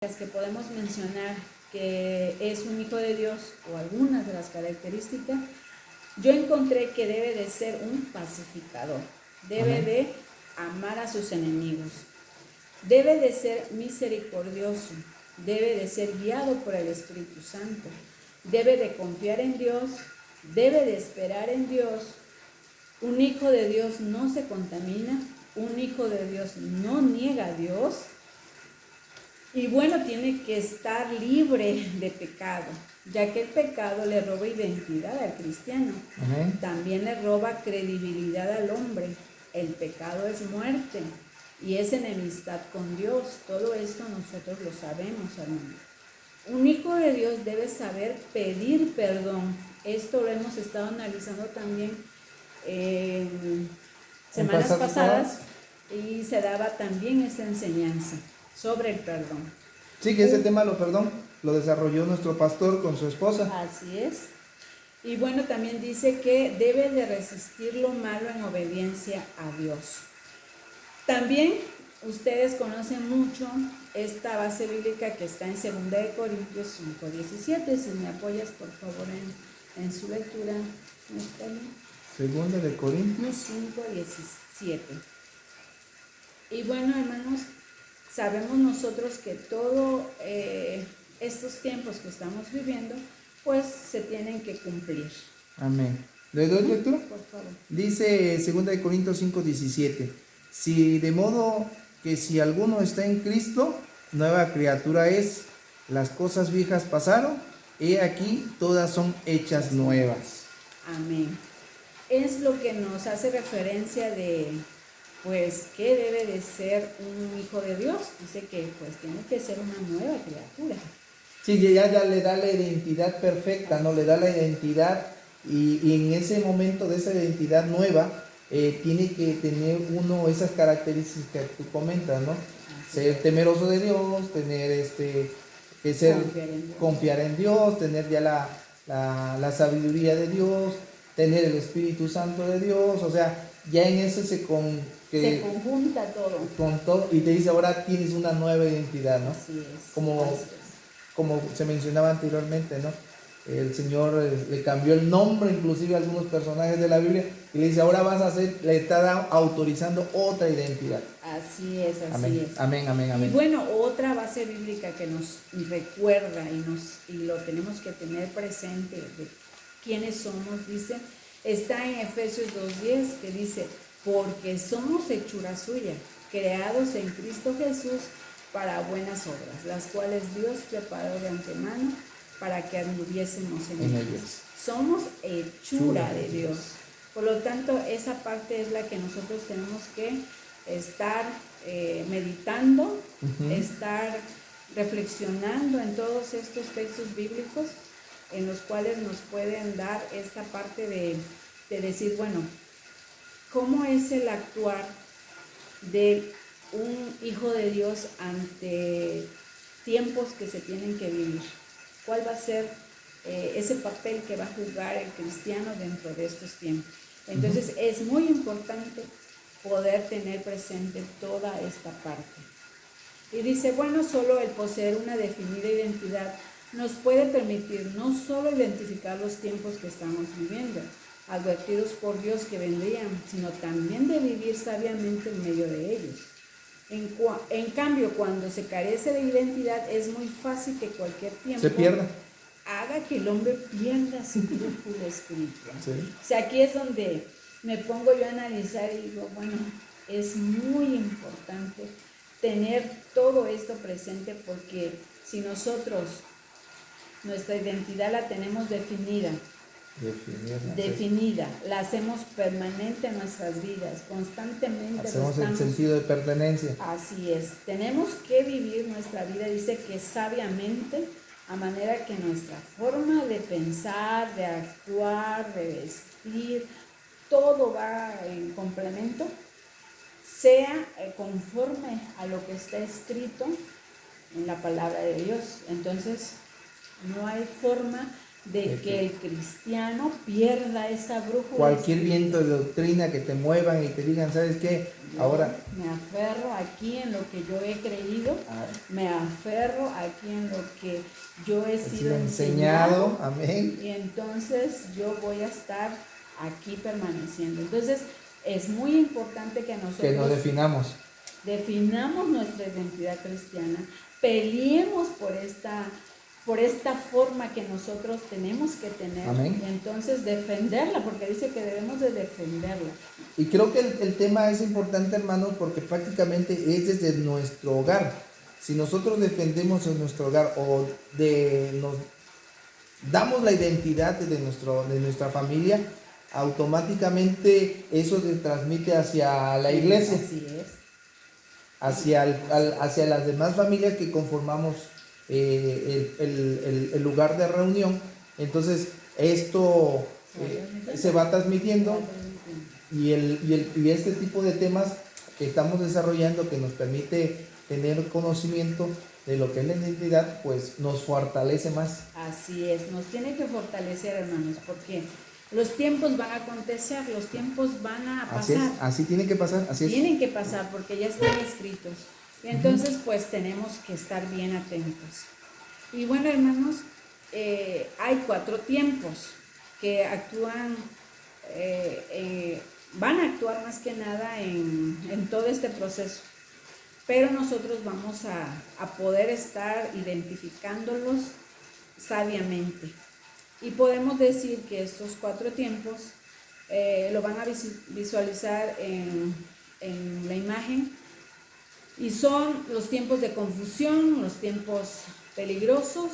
Las que podemos mencionar que es un hijo de Dios o algunas de las características, yo encontré que debe de ser un pacificador, debe de amar a sus enemigos, debe de ser misericordioso, debe de ser guiado por el Espíritu Santo, debe de confiar en Dios, debe de esperar en Dios. Un hijo de Dios no se contamina, un hijo de Dios no niega a Dios. Y bueno, tiene que estar libre de pecado, ya que el pecado le roba identidad al cristiano. Amén. También le roba credibilidad al hombre. El pecado es muerte y es enemistad con Dios. Todo esto nosotros lo sabemos, hermano. Un hijo de Dios debe saber pedir perdón. Esto lo hemos estado analizando también en semanas pasadas y se daba también esta enseñanza sobre el perdón. Sí, que ese tema lo desarrolló nuestro pastor con su esposa. Así es. Y bueno, también dice que debe de resistir lo malo en obediencia a Dios. También ustedes conocen mucho esta base bíblica que está en 2 Corintios 5:17. Si me apoyas, por favor, en su lectura. 2 Corintios 5:17. Y bueno, hermanos, sabemos nosotros que todos estos tiempos que estamos viviendo, pues se tienen que cumplir. Amén. ¿Le doy lectura? Por favor. Dice 2 Corintios 5:17. Si de modo que si alguno está en Cristo, nueva criatura es. Las cosas viejas pasaron, he aquí todas son hechas nuevas. Amén. Es lo que nos hace referencia de, pues, ¿qué debe de ser un hijo de Dios? Dice que, pues, tiene que ser una nueva criatura. Sí, ya le da la identidad perfecta, ¿no? Le da la identidad y en ese momento de esa identidad nueva, tiene que tener uno esas características que tú comentas, ¿no? Ser temeroso de Dios, tener que ser, confiar en Dios, tener ya la sabiduría de Dios, tener el Espíritu Santo de Dios, o sea, ya en eso se conjunta todo. Con todo, y te dice ahora tienes una nueva identidad, ¿no? Así es. Como se mencionaba anteriormente, ¿no? El Señor le cambió el nombre inclusive a algunos personajes de la Biblia y le dice, ahora vas a hacer, le está autorizando otra identidad. Así es, así amén. es. Amén, amén, amén. Y bueno, otra base bíblica que nos recuerda y lo tenemos que tener presente de quiénes somos, dice, está en Efesios 2:10, que dice, porque somos hechura suya, creados en Cristo Jesús para buenas obras, las cuales Dios preparó de antemano para que anduviésemos en ellas. Somos hechura de Dios. Por lo tanto, esa parte es la que nosotros tenemos que estar meditando, estar reflexionando en todos estos textos bíblicos en los cuales nos pueden dar esta parte de decir, bueno, ¿cómo es el actuar de un hijo de Dios ante tiempos que se tienen que vivir? ¿Cuál va a ser ese papel que va a jugar el cristiano dentro de estos tiempos? Entonces es muy importante poder tener presente toda esta parte. Y dice, bueno, solo el poseer una definida identidad nos puede permitir no solo identificar los tiempos que estamos viviendo, advertidos por Dios que vendrían, sino también de vivir sabiamente en medio de ellos. En cambio, cuando se carece de identidad, es muy fácil que cualquier tiempo se pierda, haga que el hombre pierda su brújula espiritual. Sí. O sea, aquí es donde me pongo yo a analizar y digo, bueno, es muy importante tener todo esto presente, porque si nosotros nuestra identidad la tenemos definida, la hacemos permanente en nuestras vidas, constantemente. Hacemos el sentido de pertenencia. Así es, tenemos que vivir nuestra vida, dice que sabiamente, a manera que nuestra forma de pensar, de actuar, de vestir, todo va en complemento, sea conforme a lo que está escrito en la palabra de Dios. Entonces, no hay forma de que el cristiano pierda esa brújula. Cualquier viento de doctrina que te muevan y te digan, ¿sabes qué? Ahora me aferro aquí en lo que yo he creído, me aferro aquí en lo que yo he sido enseñado, amén. Y entonces yo voy a estar aquí permaneciendo. Entonces es muy importante que nosotros que nos definamos nuestra identidad cristiana, peleemos por esta forma que nosotros tenemos que tener. Amén. Y entonces defenderla, porque dice que debemos de defenderla. Y creo que el tema es importante, hermanos, porque prácticamente es desde nuestro hogar. Si nosotros defendemos en nuestro hogar o nos damos la identidad de nuestra familia, automáticamente eso se transmite hacia la iglesia. Así es. Hacia las demás familias que conformamos el lugar de reunión. Entonces esto se va transmitiendo y este tipo de temas que estamos desarrollando, que nos permite tener conocimiento de lo que es la identidad, pues nos fortalece más. Así es, nos tiene que fortalecer, hermanos, porque los tiempos van a acontecer, los tiempos van a pasar. Así tiene que pasar, así es. Tienen que pasar porque ya están escritos. Y entonces pues tenemos que estar bien atentos. Y bueno, hermanos, hay 4 tiempos que actúan, van a actuar más que nada en todo este proceso. Pero nosotros vamos a poder estar identificándolos sabiamente. Y podemos decir que estos 4 tiempos lo van a visualizar en la imagen. Y son los tiempos de confusión, los tiempos peligrosos,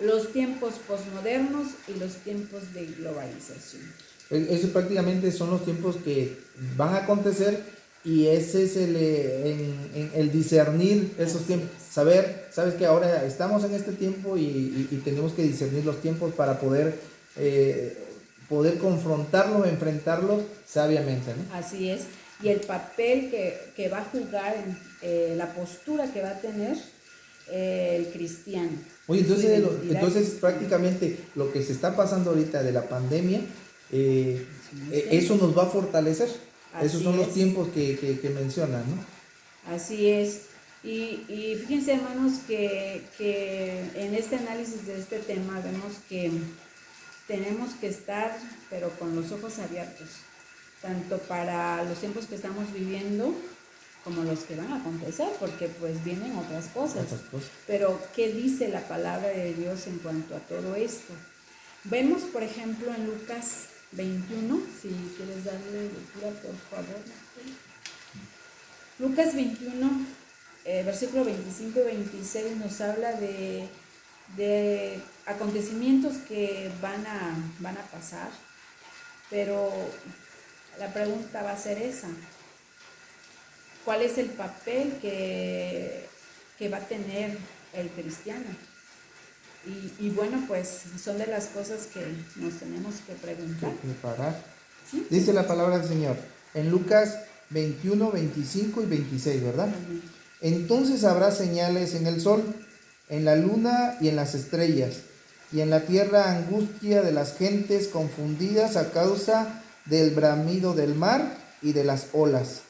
los tiempos posmodernos y los tiempos de globalización. Eso prácticamente son los tiempos que van a acontecer. Y ese es el discernir esos tiempos, sabes que ahora estamos en este tiempo y tenemos que discernir los tiempos para poder confrontarlos, enfrentarlos sabiamente, ¿no? Así es, y el papel que va a jugar, la postura que va a tener el cristiano. Oye, entonces prácticamente lo que se está pasando ahorita de la pandemia, eso nos va a fortalecer. Esos son los tiempos que mencionan, ¿no? Así es. Y fíjense, hermanos, que en este análisis de este tema vemos que tenemos que estar, pero con los ojos abiertos, tanto para los tiempos que estamos viviendo como los que van a acontecer, porque pues vienen otras cosas. Pero, ¿qué dice la palabra de Dios en cuanto a todo esto? Vemos, por ejemplo, en Lucas 21, si quieres darle lectura, por favor. Lucas 21, versículo 25 y 26 nos habla de acontecimientos que van a pasar, pero la pregunta va a ser esa: ¿cuál es el papel que va a tener el cristiano? Y bueno, pues son de las cosas que nos tenemos que preguntar. ¿Sí? Dice la palabra del Señor en Lucas 21, 25 y 26, ¿verdad? Amén. Entonces habrá señales en el sol, en la luna y en las estrellas, y en la tierra angustia de las gentes confundidas a causa del bramido del mar y de las olas,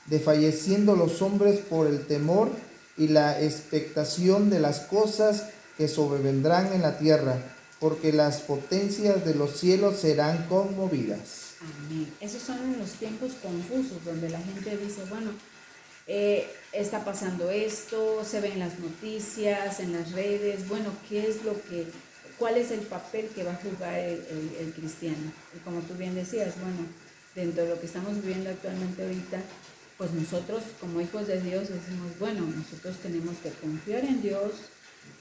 desfalleciendo los hombres por el temor y la expectación de las cosas que sobrevendrán en la tierra, porque las potencias de los cielos serán conmovidas. Amén. Esos son los tiempos confusos donde la gente dice, bueno, está pasando esto, se ve en las noticias, en las redes, bueno, ¿cuál es el papel que va a jugar el cristiano? Y como tú bien decías, bueno, dentro de lo que estamos viviendo actualmente ahorita, pues nosotros como hijos de Dios decimos, bueno, nosotros tenemos que confiar en Dios,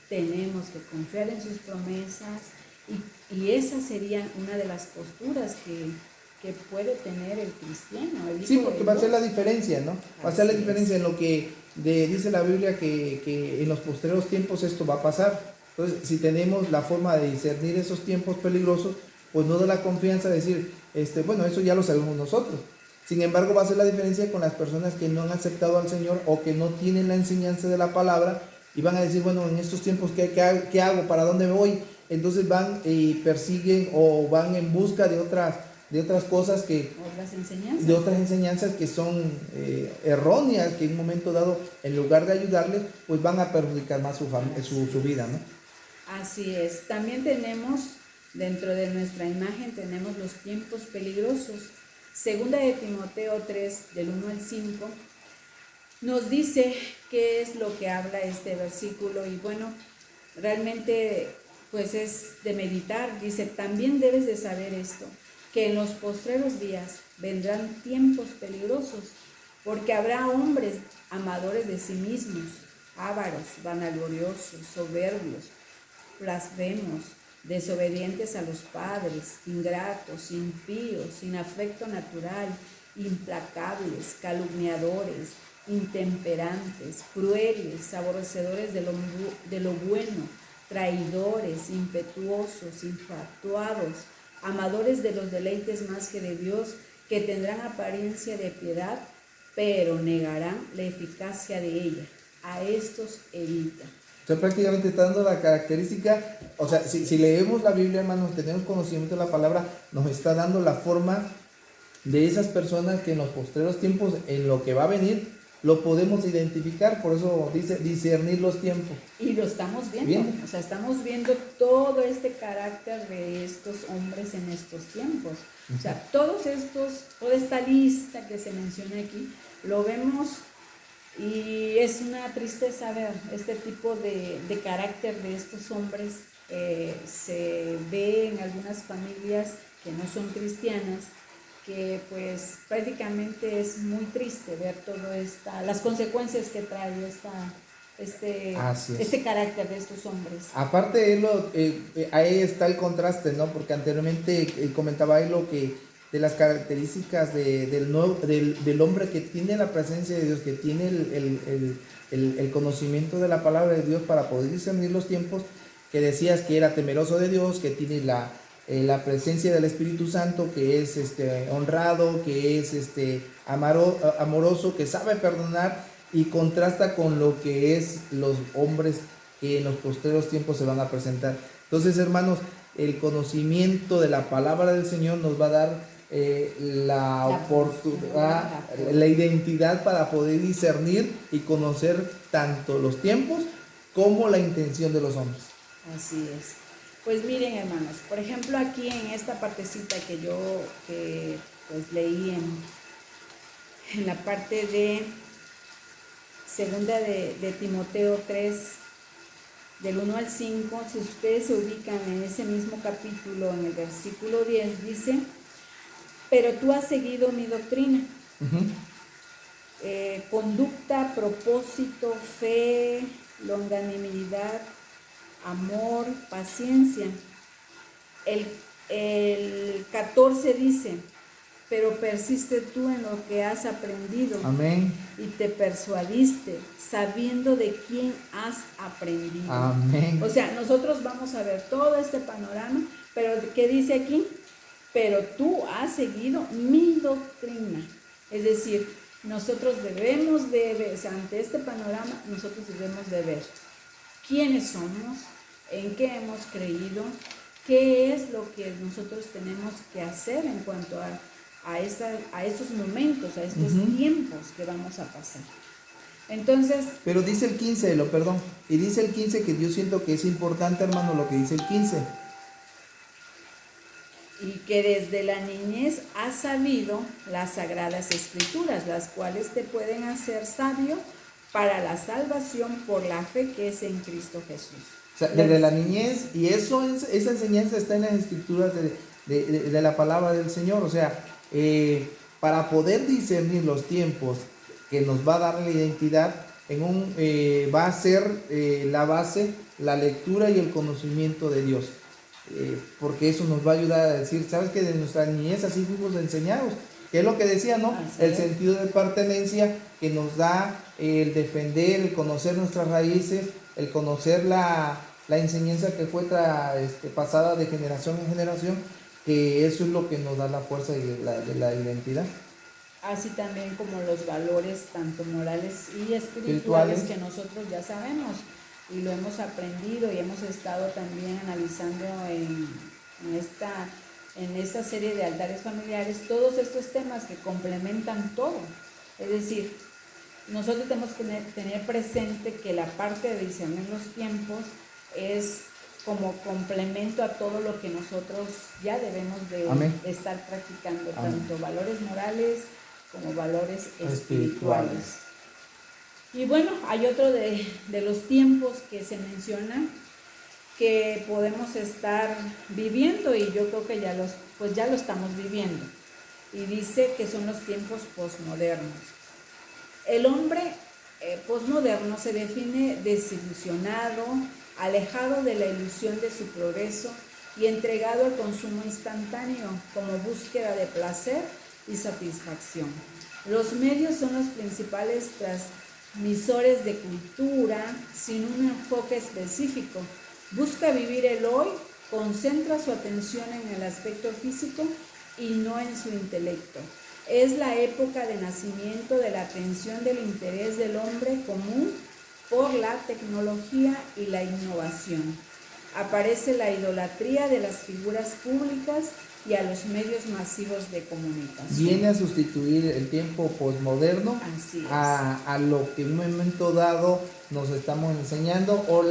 tenemos que confiar en sus promesas, y esa sería una de las posturas que puede tener el cristiano. Sí, porque va a ser la diferencia, ¿no? Va a ser la diferencia en lo que dice la Biblia que en los posteriores tiempos esto va a pasar. Entonces, si tenemos la forma de discernir esos tiempos peligrosos, pues no da la confianza de decir, bueno, eso ya lo sabemos nosotros. Sin embargo, va a ser la diferencia con las personas que no han aceptado al Señor o que no tienen la enseñanza de la palabra y van a decir, bueno, en estos tiempos, ¿qué hago? ¿Para dónde voy? entonces van y persiguen o van en busca de otras cosas de otras enseñanzas que son erróneas, que en un momento dado, en lugar de ayudarles, pues van a perjudicar más su vida, ¿no? Así es. También tenemos, dentro de nuestra imagen, tenemos los tiempos peligrosos. Segunda de Timoteo 3, del 1 al 5, nos dice qué es lo que habla este versículo y bueno, realmente pues es de meditar. Dice, también debes de saber esto, que en los postreros días vendrán tiempos peligrosos, porque habrá hombres amadores de sí mismos, ávaros, vanagloriosos, soberbios, blasfemos, desobedientes a los padres, ingratos, impíos, sin afecto natural, implacables, calumniadores, intemperantes, crueles, aborrecedores de lo bueno, traidores, impetuosos, infatuados, amadores de los deleites más que de Dios, que tendrán apariencia de piedad, pero negarán la eficacia de ella. A estos evita. O sea, prácticamente está dando la característica, o sea, si leemos la Biblia, hermanos, tenemos conocimiento de la palabra, nos está dando la forma de esas personas que en los postreros tiempos, en lo que va a venir, lo podemos identificar. Por eso dice discernir los tiempos. Y lo estamos viendo. Bien. O sea, estamos viendo todo este carácter de estos hombres en estos tiempos. O sea, toda esta lista que se menciona aquí, lo vemos. Y es una tristeza ver este tipo de carácter de estos hombres. Se ve en algunas familias que no son cristianas, que pues prácticamente es muy triste ver las consecuencias que trae este carácter de estos hombres. Aparte, ahí está el contraste, ¿no? Porque anteriormente comentaba él de las características del hombre que tiene la presencia de Dios, que tiene el conocimiento de la palabra de Dios para poder discernir los tiempos, que decías que era temeroso de Dios, que tiene la presencia del Espíritu Santo, que es honrado, que es amoroso, que sabe perdonar, y contrasta con lo que es los hombres que en los postreros tiempos se van a presentar. Entonces, hermanos, el conocimiento de la palabra del Señor nos va a dar la oportunidad, la identidad para poder discernir y conocer tanto los tiempos como la intención de los hombres. Así es. Pues miren, hermanos, por ejemplo, aquí en esta partecita que pues leí en la parte de segunda de Timoteo 3, del 1 al 5, si ustedes se ubican en ese mismo capítulo, en el versículo 10, dice, pero tú has seguido mi doctrina, conducta, propósito, fe, longanimidad, amor, paciencia. El 14 dice, pero persiste tú en lo que has aprendido. Amén. Y te persuadiste, sabiendo de quién has aprendido. Amén. O sea, nosotros vamos a ver todo este panorama, pero ¿qué dice aquí? Pero tú has seguido mi doctrina. Es decir, nosotros debemos de ver, ante este panorama, nosotros debemos de ver quiénes somos, en qué hemos creído, qué es lo que nosotros tenemos que hacer en cuanto a estos momentos, a estos tiempos que vamos a pasar. Entonces... Pero dice el 15, y dice el 15 que yo siento que es importante, hermano, lo que dice el 15. Y que desde la niñez has sabido las sagradas escrituras, las cuales te pueden hacer sabio para la salvación por la fe que es en Cristo Jesús. O sea, desde la niñez, y esa enseñanza está en las escrituras de la palabra del Señor. O sea, para poder discernir los tiempos que nos va a dar la identidad, va a ser la base, la lectura y el conocimiento de Dios. Porque eso nos va a ayudar a decir, ¿sabes que de nuestra niñez así fuimos enseñados? Que es lo que decía, ¿no? El sentido de pertenencia que nos da el defender, el conocer nuestras raíces, el conocer la enseñanza que fue pasada de generación en generación, que eso es lo que nos da la fuerza de la identidad. Así también como los valores tanto morales y espirituales que nosotros ya sabemos. y lo hemos aprendido y hemos estado también analizando en esta serie de altares familiares, todos estos temas que complementan todo. Es decir, nosotros tenemos que tener presente que la parte de discernir los tiempos es como complemento a todo lo que nosotros ya debemos de estar practicando, tanto valores morales como valores espirituales. Y bueno, hay otro de los tiempos que se menciona que podemos estar viviendo, y yo creo que ya lo estamos viviendo, y dice que son los tiempos posmodernos. El hombre posmoderno se define desilusionado, alejado de la ilusión de su progreso y entregado al consumo instantáneo como búsqueda de placer y satisfacción. Los medios son los principales transmisores de cultura sin un enfoque específico. Busca vivir el hoy, concentra su atención en el aspecto físico y no en su intelecto. Es la época de nacimiento de la atención del interés del hombre común por la tecnología y la innovación. Aparece la idolatría de las figuras públicas y a los medios masivos de comunicación. Viene a sustituir el tiempo posmoderno a lo que en un momento dado nos estamos enseñando o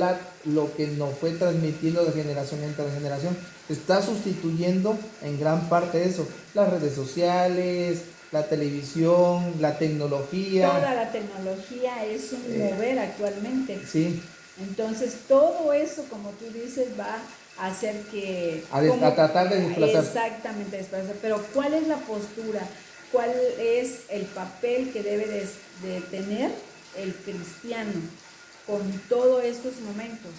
lo que nos fue transmitiendo de generación en generación. Está sustituyendo en gran parte eso, las redes sociales, la televisión, la tecnología. Toda la tecnología es un mover actualmente. Sí. Entonces todo eso, como tú dices, va a hacer que... A tratar de desplazar. Exactamente, desplazar. Pero ¿cuál es la postura? ¿Cuál es el papel que debe de tener el cristiano con todos estos momentos?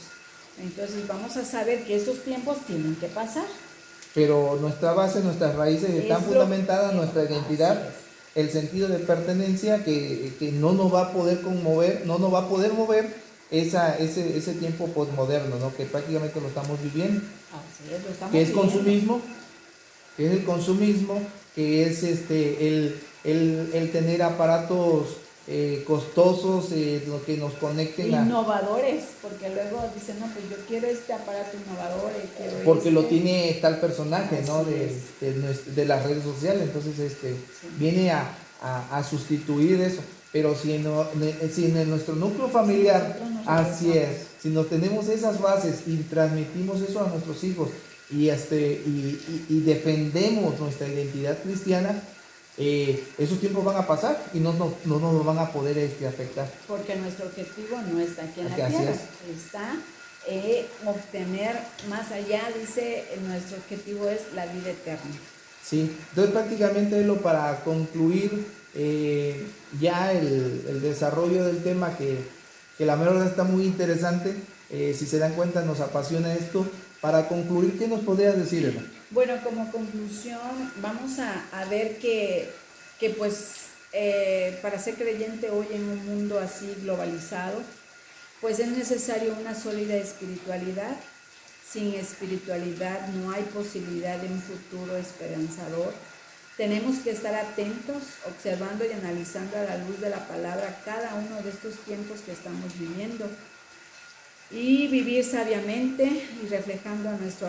Entonces vamos a saber que esos tiempos tienen que pasar. Pero nuestra base, nuestras raíces están fundamentadas en nuestra identidad, el sentido de pertenencia que no nos va a poder conmover, no nos va a poder mover ese tiempo posmoderno, ¿no? Que prácticamente lo estamos viviendo. Así es, lo estamos que es viviendo. Consumismo, que es el consumismo, que es el tener aparatos costosos que nos conecten innovadores, porque luego dicen, no, pues yo quiero este aparato innovador, porque lo tiene tal personaje, ¿no? De las redes sociales. Entonces viene a sustituir eso. Pero si en nuestro núcleo familiar, así es, si nos tenemos esas bases y transmitimos eso a nuestros hijos y defendemos nuestra identidad cristiana, esos tiempos van a pasar y no nos van a poder afectar. Porque nuestro objetivo no está aquí en la tierra, está obtener más allá, dice, nuestro objetivo es la vida eterna. Sí, entonces prácticamente para concluir ya el desarrollo del tema que la verdad está muy interesante, si se dan cuenta nos apasiona esto. Para concluir, ¿qué nos podrías decir, Eva? Bueno, como conclusión, vamos a ver que para ser creyente hoy en un mundo así globalizado, pues es necesario una sólida espiritualidad. Sin espiritualidad no hay posibilidad de un futuro esperanzador. Tenemos que estar atentos, observando y analizando a la luz de la palabra cada uno de estos tiempos que estamos viviendo y vivir sabiamente y reflejando a nuestro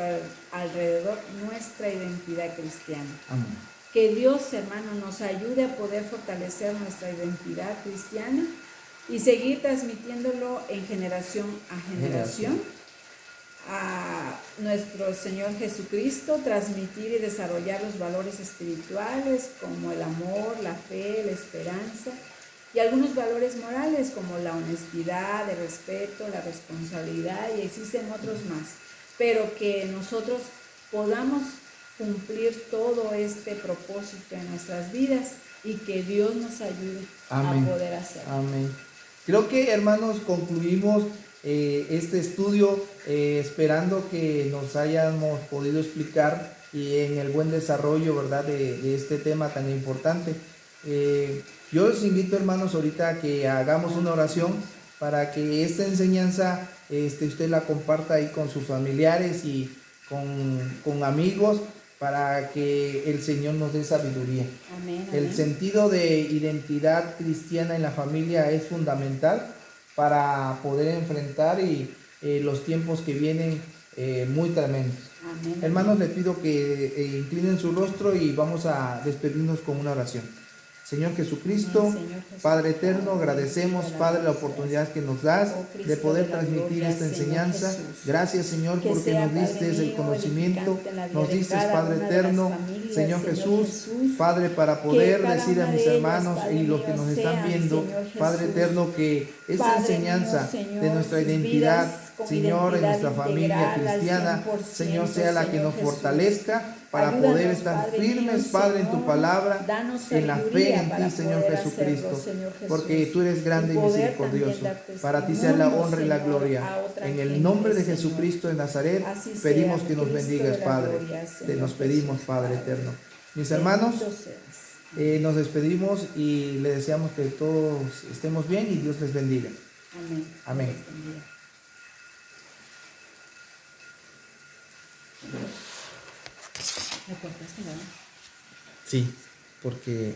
alrededor nuestra identidad cristiana. Amén. Que Dios, hermano, nos ayude a poder fortalecer nuestra identidad cristiana y seguir transmitiéndolo en generación a generación a nuestro Señor Jesucristo, transmitir y desarrollar los valores espirituales como el amor, la fe, la esperanza y algunos valores morales como la honestidad, el respeto, la responsabilidad, y existen otros más, pero que nosotros podamos cumplir todo este propósito en nuestras vidas y que Dios nos ayude Amén. a poder hacerlo. Amén. Creo que, hermanos, concluimos este estudio esperando que nos hayamos podido explicar y en el buen desarrollo, ¿verdad?, de este tema tan importante. Yo los invito, hermanos, ahorita a que hagamos una oración para que esta enseñanza usted la comparta ahí con sus familiares y con amigos, para que el Señor nos dé sabiduría. Amén, amén. El sentido de identidad cristiana en la familia es fundamental, para poder enfrentar los tiempos que vienen muy tremendos. Amén. Hermanos, les pido que inclinen su rostro y vamos a despedirnos con una oración. Señor Jesucristo, Amén, Señor Jesús, Padre eterno, Padre, agradecemos, bendita Padre, la alabanza, oportunidad que nos das oh Cristo de poder de la transmitir gloria, esta Señor enseñanza. Jesús. Gracias, Señor, Que porque sea, nos Padre diste el mío, conocimiento, edificante en la vida nos de diste, cada Padre una de las eterno, familias, Señor Jesús, Padre, para que poder cada decir a una mis de ellas, hermanos Padre y los mío, que nos están sean, viendo, Señor Padre Jesús, eterno, que esta Padre enseñanza mío, Señor, de nuestra sus identidad, vidas con Señor, en identidad nuestra familia integral al cristiana, 100%, Señor, sea la que Señor nos Jesús. fortalezca para Ayúdanos, poder estar Padre firmes, mío, Padre, en tu Señor, palabra, danos en la fe sabiduría en para ti, Señor poder Jesucristo, hacerlo, Señor Jesús, porque tú eres grande y poder misericordioso. también dar Para ti sea la testimonio, honra y la Señor, gloria. a otra En el gente, nombre de Señor. Jesucristo de Nazaret, Así sea, pedimos que nos Cristo bendigas, de la Padre. gloria, Te Señor nos pedimos, Jesús, Padre Padre. eterno. Mis hermanos, Bendito seas. nos despedimos y le deseamos que todos estemos bien y Dios les bendiga. Amén. Amén. Dios bendiga. ¿Me cortaste, verdad? Sí, porque